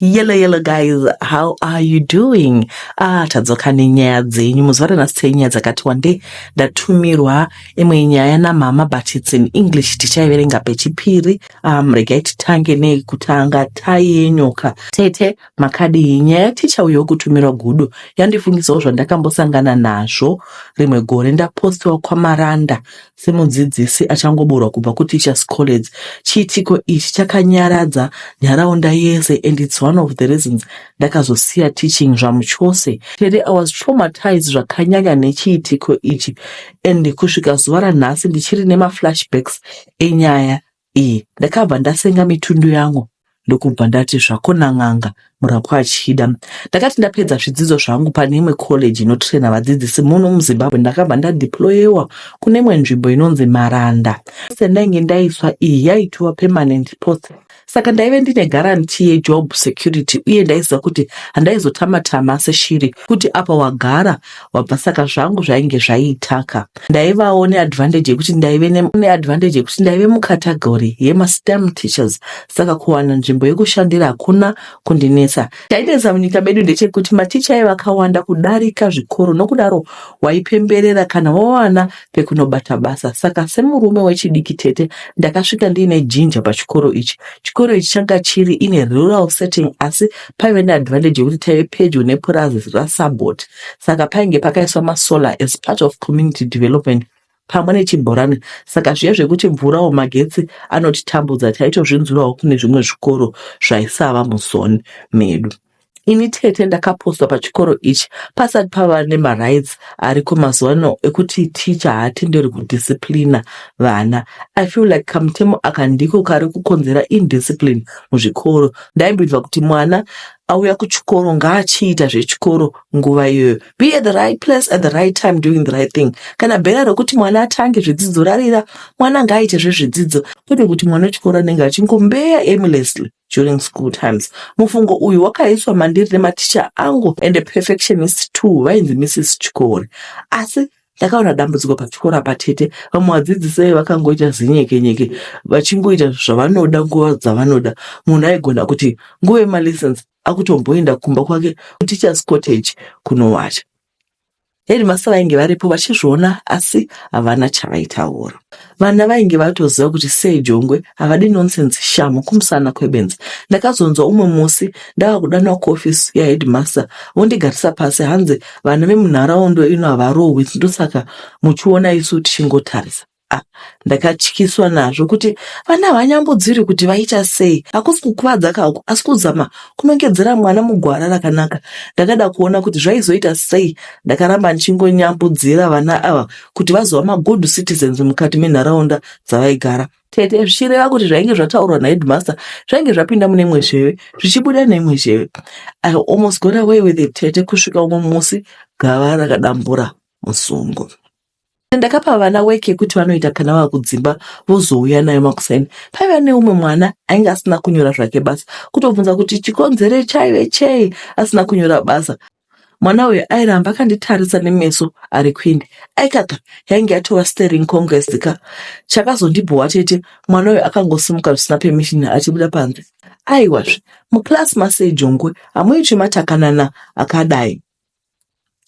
Yellow guys, how are you doing? Tadzoka nenyaya dzenyu. Muzuva ranhasi nyaya dzakati wandei ndatumirwa imwe nyaya namama, but it's in English. Tichaiverenga pechipiri. Regai titange nekutanga tai yenyoka. Tete makadi nyaya tichauyawo kutumirwa gudu yandifungisawo zvandakambosangana nazvo rimwe gore ndapostiwa kwaMaranda semudzidzisi achangoburwa kubva kuTeachers College. Chiitiko ichi chakanyaradza nharaunda yese, and it's one of the reasons ndakazosiya teaching zvamuchose. Today I was traumatized zvakanyanya nechiitiko ichi, and kusvika zuva ranhasi ndichiri nemaflashbacks enyaya iyi. Ndakabva ndasenga mitundu yangu ndokubva ndati zvakona n'anga murapwa achida. Ndakati ndapedza zvidzidzo zvangu pane imwe college inotraina vadzidzisi muno muZimbabwe, ndakabva ndadeployiwa kune imwe nzvimbo inonzi Maranda. Sendainge ndaiswa iyi yaitwa permanent post, saka ndaive ndine guarantee yejob security, uye ndaiziva kuti handaizotama-tama seshiri kuti apa wagara wabva, saka zvangu zvainge zvaiitaka. Ndaivawo neadvantage yekuti ndaive mukategori yema-STEM teachers, saka kuwana nzvimbo yekushandira hakuna kundinetsa. Chainetsa munyika medu ndechekuti maticha aiva akawanda kudarika zvikoro, nokudaro waipemberera kana wawana pekunobata basa. Saka semurume wechidiki tete ndakasvika ndiine jinja pachikoro ichi. Chikoro ichi changa chiri in a rural setting, asi paive neadvantage yekuti taive pedyo nepurazi raSabot, saka painge pakaiswa masolar as part of community development pamwe nechibhorani. Saka zviya zvekuti mvura wemagetsi anotitambudza taitozvinzwirawo kune zvimwe zvikoro zvaisava muzoni medu. Ini tete ndakapostwa pachikoro ichi pasati pava nemarights ariko mazuva ano ekuti teacher haatenderi kudisciplina vana. I feel like kamutemo aka ndiko kari kukonzera indiscipline muzvikoro. Ndaibvunzwa kuti mwana auya kuchikoro ngaachiita zvechikoro nguva iyoyo. Be at the right place at the right time doing the right thing. Kana bhera rokuti mwana atange zvidzidzo rarira, mwana ngaaite zvezvidzidzo, kwete kuti mwana wechikoro anenge achingombeya aimlessly during school times. Mufungo uyu wakaiswa mandiri nematicha angu and a perfectionist too, vainzi Mrs. Chikori. Asi ndakaona dambudziko pachikora patete, vamwe vadzidzisi vakangoita zinyeke-nyeke vachingoita zvavanoda nguva dzavanoda. Munhu aigona kuti nguva yemalessons akutomboenda kumba kwake kuTeachers Cottage kunowacha. Headmaster vainge varipo vachizviona, asi havana chavaitaura. Vana vainge vatoziva kuti sei jongwe havadi nonsense shamo kumusana kwebenzi. Ndakazonzwa umwe musi ndava kudanwa kuofisi yaheadmaster vondigarisa pasi, hanzi vana vemunharaunda ino havarohwi, ndosaka muchiona isu tichingotarisa. Ndakatyiswa nazvo kuti vana havanyambodziri kuti vaita sei, hakusi kukuvadza kako, asi kuzama kunongedzera mwana mugwara rakanaka. Ndakada kuona kuti zvaizoita sei ndakaramba ndichingonyambudzira vana ava kuti vazova magood citizens mukati menharaunda dzavaigara. Tete zvichireva kuti zvainge zvataurwa naheadmaster zvainge zvapinda mune imwe zheve zvichibuda neimwe zheve. I almost got away with it tete, kusvika umwe musi gava rakadambura musungo. Ndakapa vana weke kuti vanoita kana vava kudzimba vozouya nayo makuseni. Paiva neumwe mwana ainge asina kunyora zvake basa, kutobvunza kuti chikonzere chaive chei asina kunyora basa. Mwana uyu airamba akanditarisa nemeso ari kuindi. Aikaka yainge yatova steering congress ka. Chakazondibhuwa tete, mwana uyu akangosimuka zvisina permission achibuda panze. Aiwazve, muklasi masei jongwe hamuitwi matakanana akadai.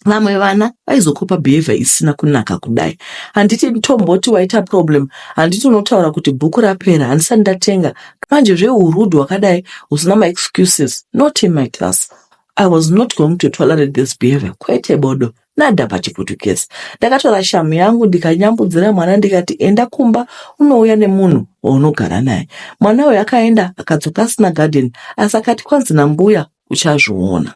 Vamwe vana vaizokopa behavior isina kunaka kudai. Handiti mtomboti waita problem, handiti unotaura kuti bhuku rapera handisati ndatenga. Manje zveurudu wakadai usina ma-excuses, not in my class. I was not going to tolerate this behavior. Kwete bodo, nada pachiputukezi. Ndakatora shamu yangu ndikanyambudzira mwana ndikati enda kumba unouya nemunhu waunogara naye. Mwana uyu akaenda akadzoka asina garden, asi akati kwanzi nambuya uchazviona.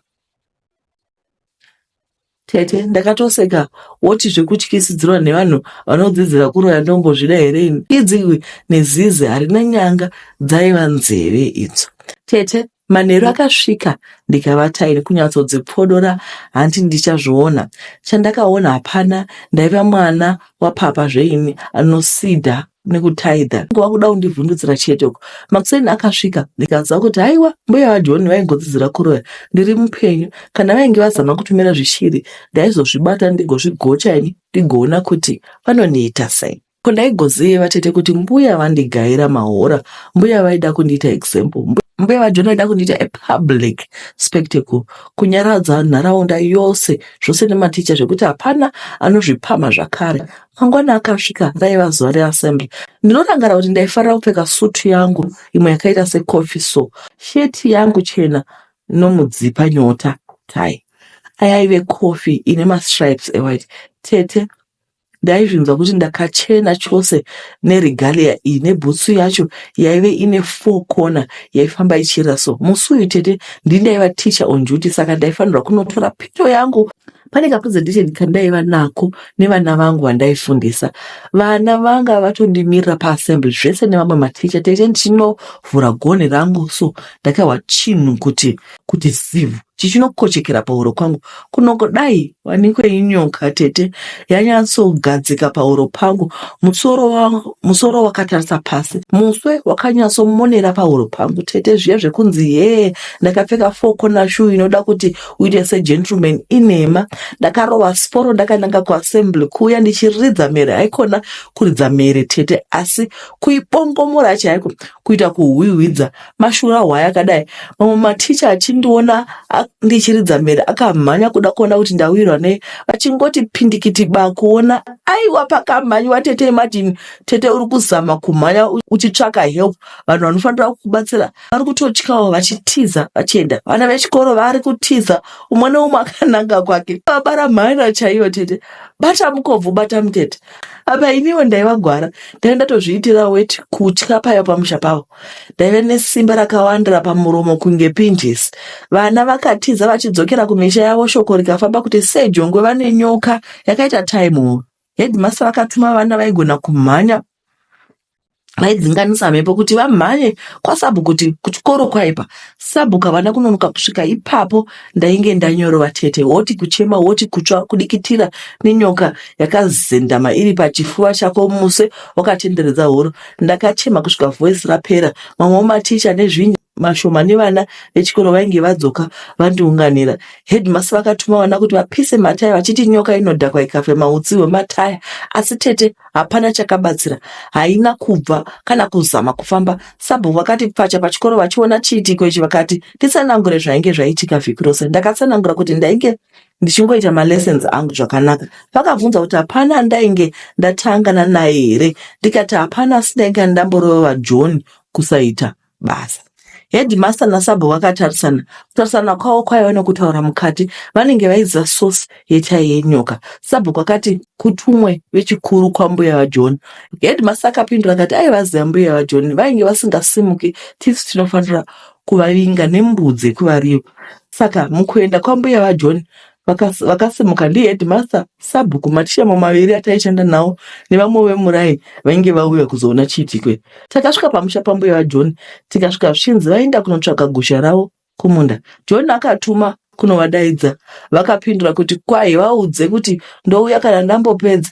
Tete ndakatoseka, woti zvekutyisidzirwa nevanhu vanodzidzira kuroya ndombo zvida here? Idziwi nezizi harina nyanga dzaiva nzeve idzo. Tete manheru akasvika ndikavatairi kunyatsodzipfodora, handi ndichazviona. Chandakaona hapana, ndaiva mwana wapapa zveini anosidha nekutaidha. Wakuda kundivhundutsira chetoko. Makuseni akasvika ndikaziva kuti haiwa mbuya vaJoni vaingodzidzira kuroya, ndiri mupenyu. Kana vainge vazama kutumira zvishiri ndaizozvibata ndigozvigocha ini ndigoona kuti vanoniita sei. Kondaigoziva tete kuti mbuya vandigaira mahora, mbuya vaida kundiita example, mbuya vaJoni vaida kundiita a public spectacle, kunyaradza nharaunda yose, zvose nematicha zvekuti hapana anozvipama zvakare. Mangwana akasvika raiva zuva reassembly. Ndinotangara kuti ndaifarira kupfeka sutu yangu imwe yakaita secoffee so, sheti yangu chena nomudzipa nyota tai. Ayaive coffee ine mastripes white. Tete ndaizvinzwa kuti ndakachena chose neregalia iyi nebhutsu yacho yaive ine 4 corner yaifamba ichira so. Musi uyu tete ndindaiva teacher on duty, saka ndaifanirwa kunotora pito yangu. Pane kapresentation kandaiva nako nevana vangu vandaifundisa. Vana vanga vatondimirira paassembly zvese nevamwe maticha. Tete ndichinovhura gonhi rangu so ndakahwa chinhu kuti zivhu chichinokochekera pahuro kwangu. Kunongodai wanikwe inyoka tete yanyatsogadzika pahuro pangu. Musoro wakatarisa pasi, muswe wakanyatsomonera pahuro pangu tete. Zviya zvekunzi ndakapfeka 4 corner shoe inoda kuti uite segentleman inema. Ndakarova sporo ndakananga kuassembly kuuya ndichiridza mere, haikona kuridza mere tete asi kuibongomora chaiko, kuita kuhwihwidza mashura hwaya akadai. Mamwe maticha achindiona ndichiridza mere akamhanya kuda kuona kuti ndawirwa nei, vachingoti pindikiti kuona aiwa pakamhanywa tete. Imagine tete uri kuzama kumhanya uchitsvaka help, vanhu vanofanira kukubatsira vari kutotyawo vachitiza vachienda. Vana vechikoro vari kutiza, umwe neumwe akananga kwake. Vabara mhanyira chaiyo tete, bata mukobvu bata mutete. Apa iniwo ndaivagwara, ndaenda tozviitira weti kutya payo pamusha pavo. Ndaive nesimba rakawandira pamuromo kunge pinjisi. Vana vakatiza vachidzokera kumisha yavo, shoko rikafamba kuti sejongwe vane nyoka yakaita time. Headmaster vakatuma vana vaigona kumhanya, vaidzinganisa mhepo kuti vamhanye kwaSabhuku kuti kuchikoro kwaipa. Sabhuku havana kunonoka kusvika ipapo ndainge ndanyorova tete. Woti kuchema, woti kutsva, kudikitira nenyoka yakazendama iri pachifuva chako, muswe wakatenderedza huro. Ndakachema kusvika voice rapera. Mamwe maticha nezvinji mashoma nevana vechikoro vainge vadzoka vandiunganira. Headmaster vakatuma vana kuti vapise mataya vachiti nyoka inodhakwa ikafema utsi hwemataya. Asi tete hapana chakabatsira, haina kubva kana kuzama kufamba. Sabhuku vakati pacha pachikoro vachiona chiitiko ichi vakati nditsanangure zvainge zvaitika vhiki rose. Ndakatsanangura kuti ndainge ndichingoita malessons angu zvakanaka. Vakabvunza kuti hapana ndainge ndatangana naye here. Ndikati hapana, asi ndainge ndamborova Joni kusaita basa. Headmaster naSabhuku vakatarisana kwavo kwaiva nekutaura mukati. Vanenge vaiziva source yetai yenyoka. Sabhuku akati kutumwe vechikuru kwambuya vaJoni. Headmaster akapindura akati aivaziva mbuya vaJoni, vainge vasingasimuki, tisu tinofanira kuvavinga nembudzi kuvariyo. Saka mukuenda kwambuya vaJoni vakasimuka ndiHeadmaster, Sabhuku, maticha maviri ataishanda nawo nevamwe vemurai vainge vauya kuzoona chiitikwe. Takasvika pamusha pambuya vaJoni, tikasvika zvinzi vaenda kunotsvaka gusha ravo kumunda. Joni akatuma kunovadaidza, vakapindura kuti kwai vaudze kuti ndouya kana ndambopedza.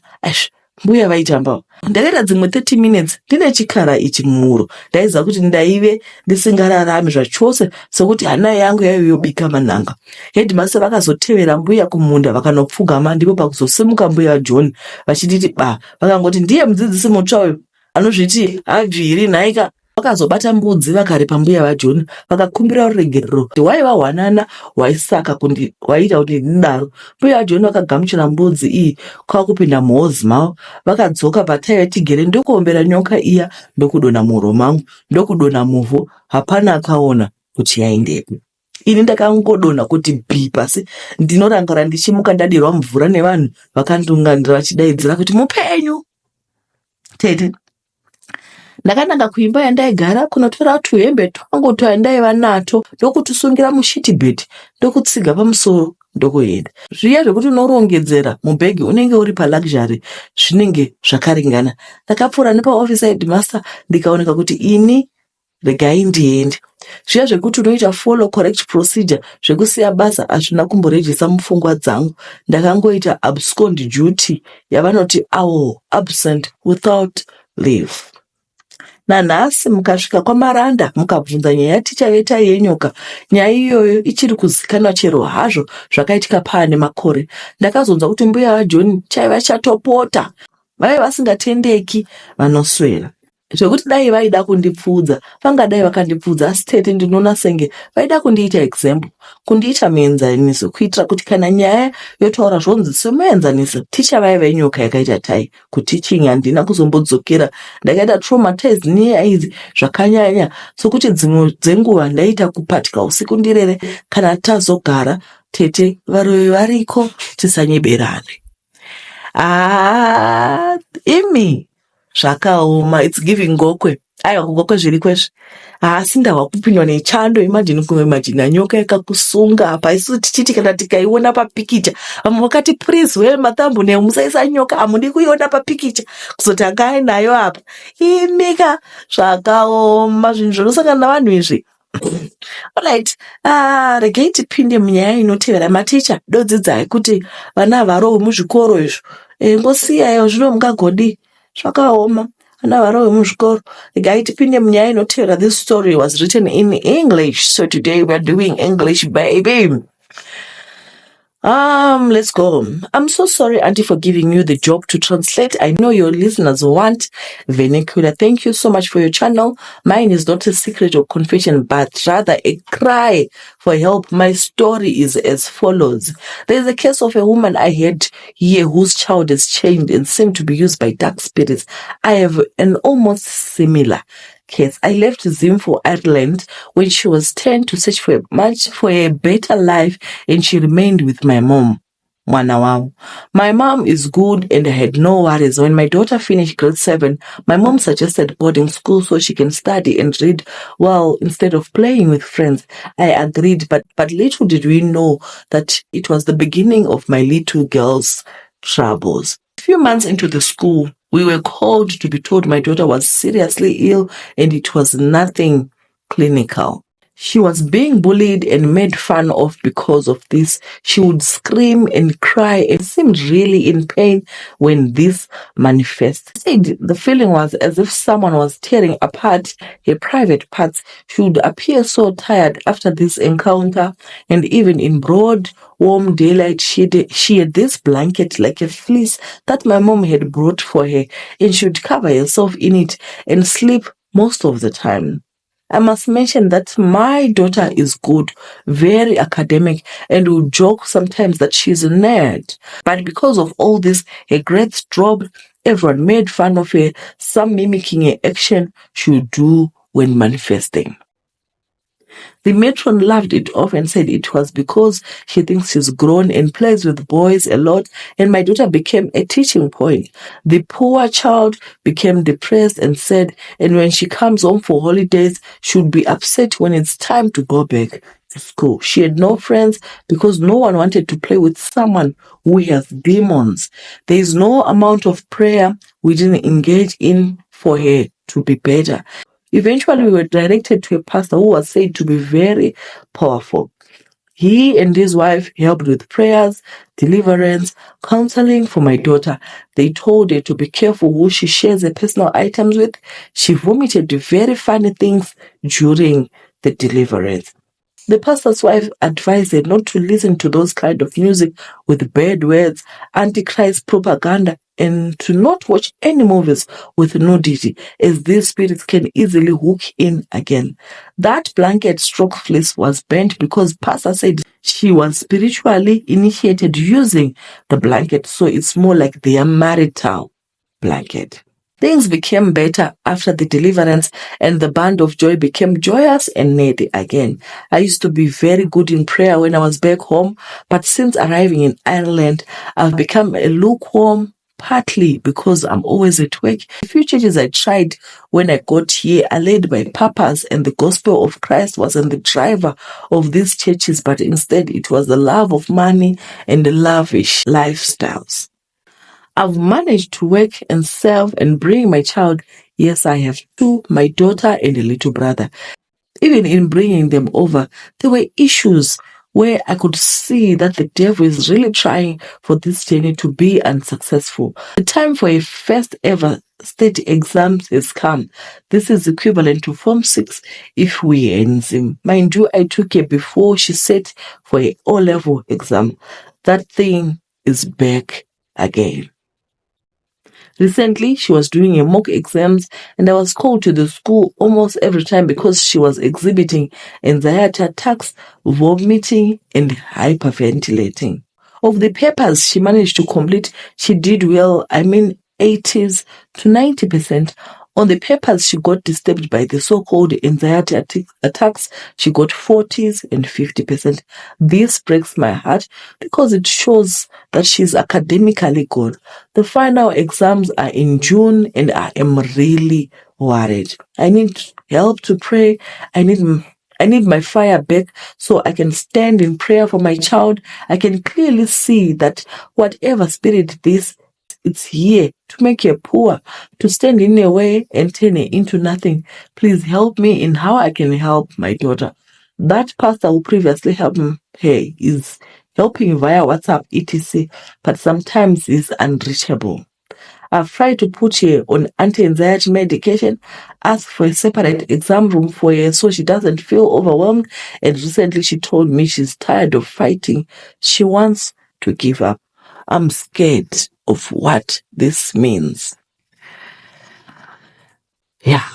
Mbuya vaitambawo. Ndakaita dzimwe 30 minutes ndine chikara ichi muhuro. Ndaiziva kuti ndaive ndisingararami zvachose sokuti hana yangu yaiyobika manhanga. Headmaster vakazotevera mbuya kumunda vakanopfugama, ndipo pakuzosimuka mbuya vaJoni vachititi vakangoti ndiye mudzidzisi mutsva uyu anozviti habviri nhaika. Vakazobata mbudzi vakaripa mbuya vaJoni, vakakumbira ruregerero kuti waiva hwanana hwaisaka waita kuti ndidaro. Mbuya vaJoni vakagamuchira mbudzi iyi kwakupinda muhozi mavo. Vakadzoka pataiva tigere ndokuombera nyoka iya, ndokudonha muhuro mangu, ndokudonha muvhu. Hapana akaona kuti yaindepi. Ini ndakangodonha kuti pasi. Ndinorangara ndichimuka ndadirwa mvura nevanhu vakandiunganira vachidaidzira kuti mupenyu tete. Ndakananga kuimba yandaigara kunotora tuhembe twangu twandaiva nato ndokutusungira mushitibheti ndokutsiga pamusoro ndokuenda. Zviya zvekuti unorongedzera mubhegi unenge uri paluxury zvinenge zvakaringana. Ndakapfuura nepaofisi yaHeadmaster ndikaoneka kuti ini regai ndiende. Zviya zvekuti unoita follow correct procedure zvekusiya basa hazvina kumborejesa mupfungwa dzangu. Ndakangoita abscond duty yavanoti absent without leave. Nanhasi mukasvika kwaMaranda mukabvunza nyaya yaticha vetai yenyoka, nyaya iyoyo ichiri kuzikanwa chero hazvo zvakaitika paane makore. Ndakazonzwa kuti mbuya vaJoni chaiva chatopota vaive vasingatendeki vanoswera. Zvekuti dai vaida kundipfudza vangadai vakandipfudza, asi tete ndinoona senge vaida kundiita example, kundiita muenzaniso, kuitira kuti kana nyaya yotaura zvonzi semuenzaniso ticha vaiva inyoka yakaita tai kutiching. Handina kuzombodzokera, ndakaita traumatized nenyaya idzi zvakanyanya, sokuti dzimwe dzenguva ndaita kupatika usiku ndirere kana tazogara tete varoyi variko tisanyeberane. Imi zvakaoma, it's giving ngokwe. Aiwa kugokwe zviri kwezvi. Asi ndahwa kupindwa nechando, imagine nyoka yakakusunga apa. Isu tichiti kana tikaiona papikicha, vamwe vakati please wear mathumbnail musaisa nyoka, hamudi kuiona papikicha, kuzoti angai nayo apa. Imika zvakaoma zvinhu zvinosangana navanhu izvi. Alright, regai tipinde munyaya inotevera. Maticha, dodzidzai kuti vana varohwe muzvikoro izvo. Ngosiyayo zvino mungagodi zvakaoma. Vana varohwe muzvikoro. Regai tipinde munyaya inotevera. This story was written in English, so today we're doing English, baby. Let's go. I'm so sorry, Auntie, for giving you the job to translate. I know your listeners want vernacular. Thank you so much for your channel. Mine is not a secret or confession, but rather a cry for help. My story is as follows. There is a case of a woman I had here whose child is chained and seemed to be used by dark spirits. I have an almost similar case. I left Zim for Ireland when she was 10 to search for a better life, and she remained with my mom. My mom is good and I had no worries. When my daughter finished grade 7, my mom suggested boarding school so she can study and read well instead of playing with friends. I agreed, but little did we know that it was the beginning of my little girl's troubles. A few months into the school, we were called to be told my daughter was seriously ill and it was nothing clinical. She was being bullied and made fun of because of this. She would scream and cry and seemed really in pain when this manifested. The feeling was as if someone was tearing apart her private parts. She would appear so tired after this encounter, and even in broad, warm daylight, she had this blanket like a fleece that my mom had brought for her, and she would cover herself in it and sleep most of the time. I must mention that my daughter is good, very academic, and will joke sometimes that she's a nerd. But because of all this, her grades dropped, everyone made fun of her, some mimicking her action she would do when manifesting. The matron laughed it off and said it was because she thinks she's grown and plays with boys a lot, and my daughter became a teaching point. The poor child became depressed and sad, and when she comes home for holidays, she would be upset when it's time to go back to school. She had no friends because no one wanted to play with someone who has demons. There is no amount of prayer we didn't engage in for her to be better. Eventually, we were directed to a pastor who was said to be very powerful. He and his wife helped with prayers, deliverance, counseling for my daughter. They told her to be careful who she shares her personal items with. She vomited very funny things during the deliverance. The pastor's wife advised her not to listen to those kind of music with bad words, antichrist propaganda, and to not watch any movies with nudity, as these spirits can easily hook in again. That blanket stroke fleece was burnt because pastor said she was spiritually initiated using the blanket, so it's more like their marital blanket. Things became better after the deliverance, and the band of joy became joyous and nerdy again. I used to be very good in prayer when I was back home, but since arriving in Ireland, I've become a lukewarm, partly because I'm always at work. The few churches I tried when I got here are led by papas, and the gospel of Christ wasn't the driver of these churches, but instead it was the love of money and the lavish lifestyles. I've managed to work and serve and bring my child. Yes, I have two, my daughter and a little brother. Even in bringing them over, there were issues where I could see that the devil is really trying for this journey to be unsuccessful. The time for a first ever state exams has come. This is equivalent to Form 6 if we ends him. Mind you, I took her before she sat for a O-level exam. That thing is back again. Recently, she was doing a mock exams and I was called to the school almost every time because she was exhibiting anxiety attacks, vomiting, and hyperventilating. Of the papers she managed to complete, she did well, 80s to 90%. On the papers she got disturbed by the so-called anxiety attacks, she got 40s and 50%. This breaks my heart because it shows that she's academically good. The final exams are in June and I am really worried. I need help to pray. I need my fire back so I can stand in prayer for my child. I can clearly see that whatever spirit this, it's here to make her poor, to stand in a way and turn her into nothing. Please help me in how I can help my daughter. That pastor who previously helped her is helping via WhatsApp, etc., but sometimes is unreachable. I've tried to put her on anti-anxiety medication, asked for a separate exam room for her so she doesn't feel overwhelmed, and recently she told me she's tired of fighting. She wants to give up. I'm scared of what this means. Yeah.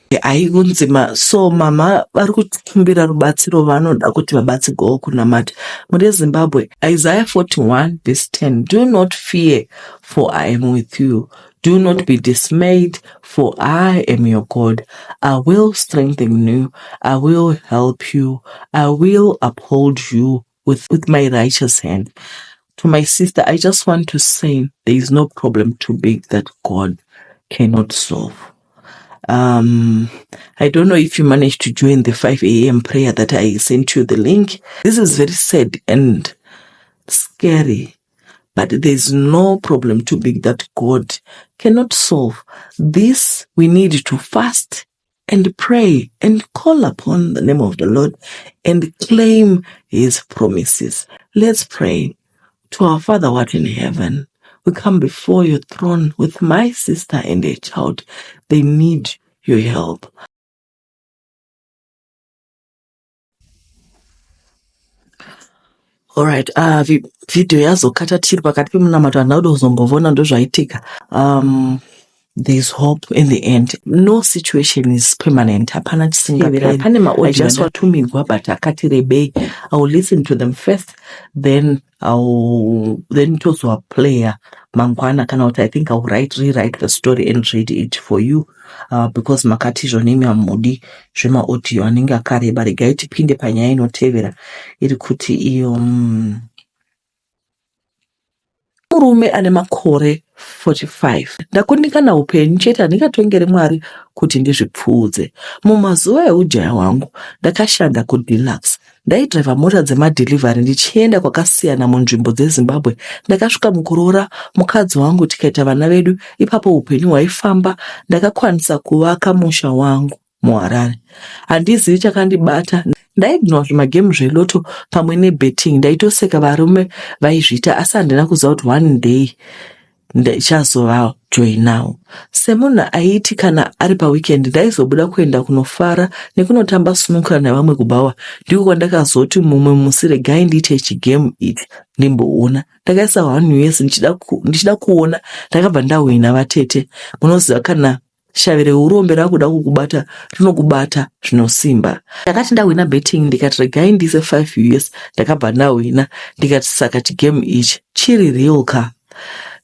Aikunzima. So mama vari kukumbira rubatsiro vanoda kuti vabatsirwewo kunamata. Muri Zimbabwe, Isaiah 41 verse 10. Do not fear, for I am with you. Do not be dismayed, for I am your God. I will strengthen you. I will help you. I will uphold you with my righteous hand. To my sister, I just want to say there is no problem too big that God cannot solve. I don't know if you managed to join the 5 a.m. prayer that I sent you the link. This is very sad and scary, but there's no problem too big that God cannot solve. This we need to fast and pray and call upon the name of the Lord and claim his promises. Let's pray. To our Father who art in heaven, we come before your throne with my sister and a child. They need your help. Alright, video yazokata tiri pakati pemunamato anoda kuzombovona ndozvaitika. There's hope in the end. No situation is permanent. Hapana chisingaperi. I just want to meet but akati rebei. I will listen to them first, then also a player mangwana kana I think I'll rewrite the story and read it for you. Because makati zvonemi amudi zvema audio anenge akareba regai tipinde panyaya inotevera iri kuti iyo murume ane makore 45. Ndakundikana upenyu chete handingatongere Mwari kuti ndizvipfuudze. Mumazuva eujaya hwangu ndakashanda kuDeluxe. Ndaidriva mota dzemadhirivhari ndichienda kwakasiyana munzvimbo dzeZimbabwe. Ndakasvika mukuroora mukadzi wangu tikaita vana vedu. Ipapo upenyu hwaifamba. Ndakakwanisa kuvaka musha wangu muHarare. Handizivi chakandibata. Ndaigona zvimagemu zveloto pamwe nebetting. Ndaitoseka varume vaizviita asi handina kuziva kuti one day ndichazova joinawo. Semunhu aiti kana ari paweekend ndaizobuda kuenda kunofara nekunotamba snooker navamwe kuBhawa. Ndiko kwandakazoti mumwe musi regai ndiite chigemu ichi ndimboona. Ndakaisa 1 US ndichida kuona. Ndakabva ndawina vatete. Munoziva kana shavire urombe rakuda kukubata rinokubata zvinosimba. Ndakati ndawina betting ndikati regai ndiise 5 US. Ndakabva ndawina ndikati saka chigemu ichi chiri real ka.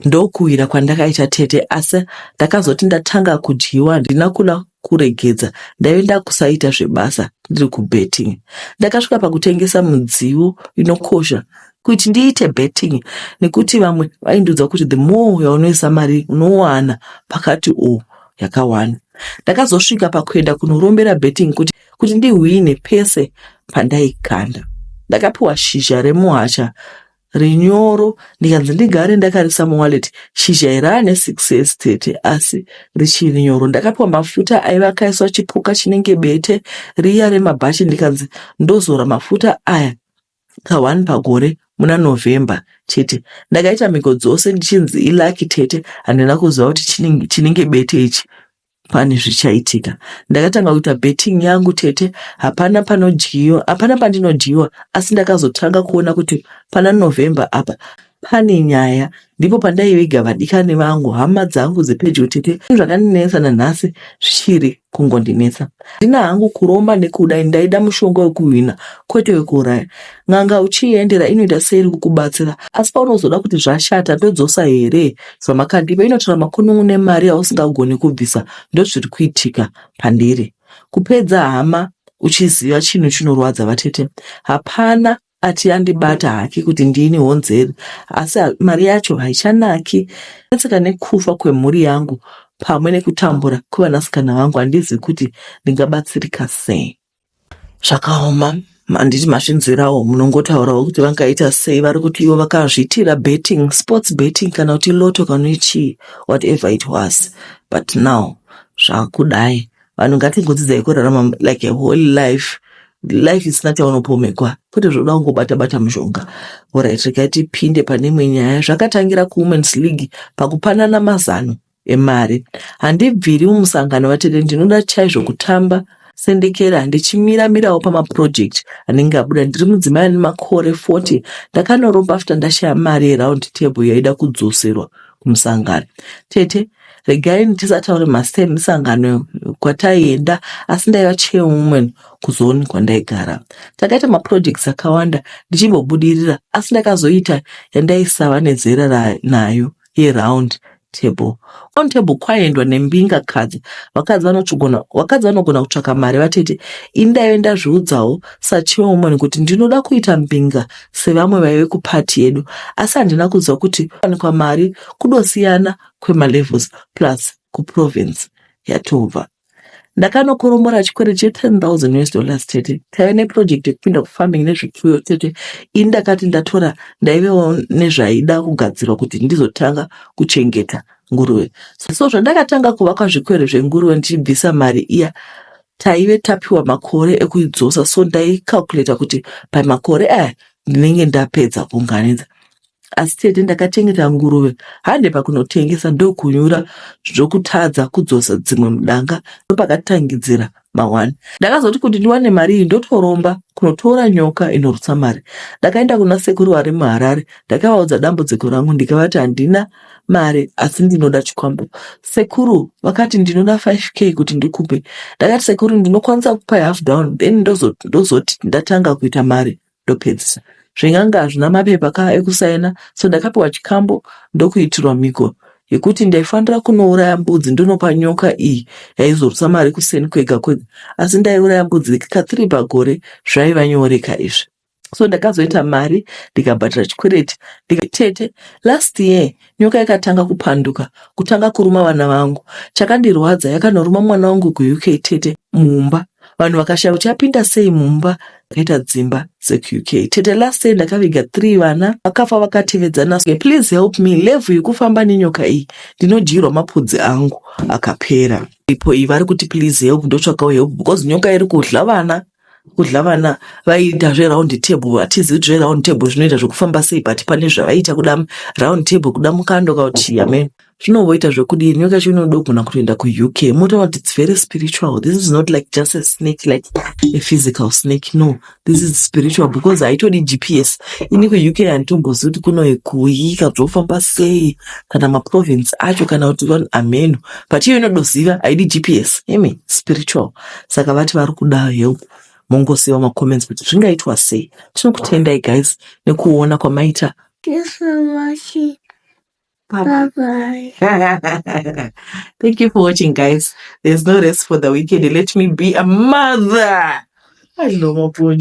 Ndokuwira kwandakaita tete asi ndakazoti ndatanga kudyiwa handina kuda kuregedza. Ndaenda kusaita zvebasa ndiri kubetting. Ndakasvika pakutengesa mudziyo inokosha kuti ndiite betting nekuti vamwe vaindudza kuti the more yaunoisa mari unowana pakati yakawanda. Ndakazosvika pakuenda kunorombera betting kuti ndiwine pese pandaikanda. Ndakapiwa shizha remuhasha rinyoro ndikanzi ndigare ndakarisa muwallet. Shizha iri ane 6 tete asi richiri nyoro. Ndakapiwa mafuta aiva akaiswa chipuka chinenge bete riya remabhachi. Ndikanzi ndozora mafuta aya ka1 pagore muna November chete. Ndakaita mhiko dzose ndichinzi ilaki tete. Handina kuziva kuti chinenge bete ichi pane zvichaitika. Ndakatanga kuita betting yangu tete. Hapana pandinodyiwa asi ndakazotanga kuona kuti pana November apa pane nyaya, ndipo pandaiviga vadikani vangu, hama dzangu dzepedyo tete, zvakandinetsa nanhasi zvichiri kungondinetsa. Ndina hangu kuromba nekuda, ndaida mushonga wekuhwina kwete wekuuraya. N'anga uchiendera inoita seiri kukubatsira, asi paunozoda kuti zvashata ndodzosa here zvamakandipa, inotora makunun'u nemari ausingagoni kubvisa. Ndozviri kuitika pandiri. Kupedza hama uchiziva chinhu chinorwadza vatete. Hapana ati andibata hake kuti ndini honzeri, asi mari yacho haichanaki. Netsika nekufa kwemhuri yangu pamwe nekutambura kwevanasikana vangu, handizi kuti ndingabatsirika sei. Zvakaoma, handiti mazvinzwirawo, munongotaurawo kuti vangaita sei. Vari kuti ivo vakazviitira betting, sports betting kana kuti loto kana chii, whatever it was. But now zvakudai, vanhu ngatingodzidzai kurarama like a whole life. Life isina chaunopomekwa, kwete zvoda kungobata-bata mushonga. Alright, regai tipinde pane imwe nyaya. Zvakatangira kuWomen's League pakupanana mazano emari. Handibviri mumusangano vatete, ndinoda chaizvo kutamba sendekera ndichimira-mirawo pamaproject anenge abuda. Ndiri mudzimai ane makore 40. Ndakanoromba after ndashaya mari yeround table yaida kudzoserwa kumusangano. Tete, regai tisataure mazita emisangano kwataienda, asi ndaiva chairwoman kuzoni kwandaigara. Takaita maprojects akawanda ndichimbobudirira, asi ndakazoita yandaisava nezera nayo yeround table. On table kwaendwa nembinga kadzi. Vakadzi vanogona kutsvaka mari vatete. Indaienda zviudzawo sachairwoman kuti ndinoda kuita mbinga sevamwe vaive kupati yedu, asi handina kuziva kuti kuwanikwa mari kudosiyana kwemalevels plus kuprovince yatobva. Ndakanokoromora chikwere $10,000 tete. Taive neproject yekupinda kufarming nezvipfuyo tete. Ini ndakati ndatora, ndaivewo nezvaida kugadzirwa kuti ndizotanga kuchengeta nguruve. So zvandakatanga kuvaka zvikwere zvenguruve ndichibvisa mari iya, taive tapiwa makore ekuidzosa. So ndaikalkuleta kuti pamakore aya ndinenge ndapedza kuunganidza. Asi tete ndakachengeta nguruve, hande pakunotengesa ndokunyura zvokutadza kudzosa dzimwe mudanga ndopakatangidzira mawani. Ndakazoti kuti ndiwane mari iyi ndotoromba kunotora nyoka inorutsa mari. Ndakaenda kuna sekuru vari muHarare, ndakavaudza dambudziko rangu, ndikavati handina mari asi ndinoda chikwambo. Sekuru vakati ndinoda 5k kuti ndikupe. Ndakati sekuru ndinokwanisa kupa half down, then ndozoti ndatanga kuita mari ndopedzisa. Zvinganga hazvina mapepa ekusaina, so ndakapiwa chikambo ndokuitirwa miko yekuti ndaifanira kunouraya mbudzi ndonopa nyoka iyi yaizorutsa mari kuseni kwega kwega, asi ndaiuraya mbudzi ka3 pagore zvaiva nyoreka izvi. So ndakazoita mari ndikabhatira chikwereti ndikatete. Last year nyoka yakatanga kupanduka, kutanga kuruma vana vangu. Chakandirwadza, yakanoruma mwana wangu kuUK tete mumba. Vanhu vakashaya uchapinda sei mumba, akaita dzimba dzekuUK tete. Last year ndakaviga 3 vana vakafa vakatevedzana. Please help me, level yekufamba nenyoka iyi ndinodyirwa mapudzi angu akapera. Ipo iyi vari kuti please help, ndotsvakawo help because nyoka iri kudla vana vaita zveround table. Hatizivi kuti zveround table zvinoita zvokufamba sei, but pane zvavaita kuda round table kuda mukandoka kuti amen. Zvinovoita zvekudii, nyoka chinodogona kutoenda kuUK. Motaura kuti it's very spiritual. This is not like just a snake, like a physical snake. No, this is spiritual because haitodi GPS. Ini kuUK handitombozivi kuti kunokuika zvofamba sei kana maprovince acho kana kuti amen. But iyo inodoziva haidi GPS. Emi spiritual. Saka vati vari kuda help. Mongosiva macomments kuti zvingaitwa sei. Tinokutendai guys nekuona kwamaita. Bye-bye. Thank you for watching, guys. There's no rest for the weekend. Let me be a mother. I love my boy.